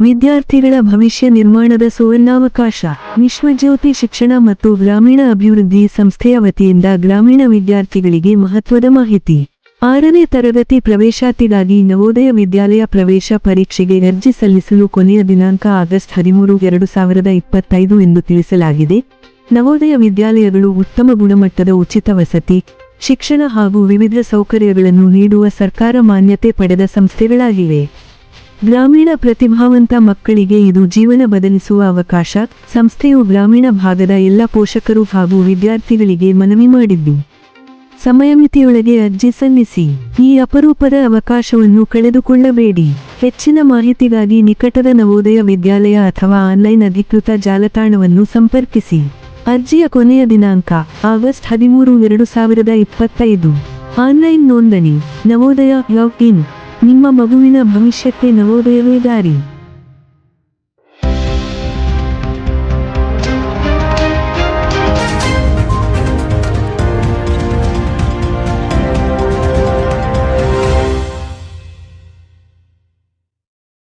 ವಿದ್ಯಾರ್ಥಿಗಳ ಭವಿಷ್ಯ ನಿರ್ಮಾಣದ ಸುವರ್ಣಾವಕಾಶ. ವಿಶ್ವಜ್ಯೋತಿ ಶಿಕ್ಷಣ ಮತ್ತು ಗ್ರಾಮೀಣ ಅಭಿವೃದ್ಧಿ ಸಂಸ್ಥೆಯ ವತಿಯಿಂದ ಗ್ರಾಮೀಣ ವಿದ್ಯಾರ್ಥಿಗಳಿಗೆ ಮಹತ್ವದ ಮಾಹಿತಿ. 6ನೇ ತರಗತಿ ಪ್ರವೇಶಾತಿಗಾಗಿ ನವೋದಯ ವಿದ್ಯಾಲಯ ಪ್ರವೇಶ ಪರೀಕ್ಷೆಗೆ ಅರ್ಜಿ ಸಲ್ಲಿಸಲು ಕೊನೆಯ ದಿನಾಂಕ ಆಗಸ್ಟ್ 13, 2025 ಎಂದು ತಿಳಿಸಲಾಗಿದೆ. ನವೋದಯ ವಿದ್ಯಾಲಯಗಳು ಉತ್ತಮ ಗುಣಮಟ್ಟದ ಉಚಿತ ವಸತಿ, ಶಿಕ್ಷಣ ಹಾಗೂ ವಿವಿಧ ಸೌಕರ್ಯಗಳನ್ನು ನೀಡುವ ಸರ್ಕಾರ ಮಾನ್ಯತೆ ಪಡೆದ ಸಂಸ್ಥೆಗಳಾಗಿವೆ. ಗ್ರಾಮೀಣ ಪ್ರತಿಭಾವಂತ ಮಕ್ಕಳಿಗೆ ಇದು ಜೀವನ ಬದಲಿಸುವ ಅವಕಾಶ. ಸಂಸ್ಥೆಯು ಗ್ರಾಮೀಣ ಭಾಗದ ಎಲ್ಲ ಪೋಷಕರು ಹಾಗೂ ವಿದ್ಯಾರ್ಥಿಗಳಿಗೆ ಮನವಿ ಮಾಡಿದ್ದು, ಸಮಯಮಿತಿಯೊಳಗೆ ಅರ್ಜಿ ಸಲ್ಲಿಸಿ. ಈ ಅಪರೂಪದ ಅವಕಾಶವನ್ನು ಕಳೆದುಕೊಳ್ಳಬೇಡಿ. ಹೆಚ್ಚಿನ ಮಾಹಿತಿಗಾಗಿ ನಿಕಟದ ನವೋದಯ ವಿದ್ಯಾಲಯ ಅಥವಾ ಆನ್ಲೈನ್ ಅಧಿಕೃತ ಜಾಲತಾಣವನ್ನು ಸಂಪರ್ಕಿಸಿ. ಅರ್ಜಿಯ ಕೊನೆಯ ದಿನಾಂಕ ಆಗಸ್ಟ್ 13, 2025. ಆನ್ಲೈನ್ ನೋಂದಣಿ. Navodaya log in. ನಿಮ್ಮ ಮಗುವಿನ ಭವಿಷ್ಯಕ್ಕೆ ನವೋದಯವೇ ದಾರಿ.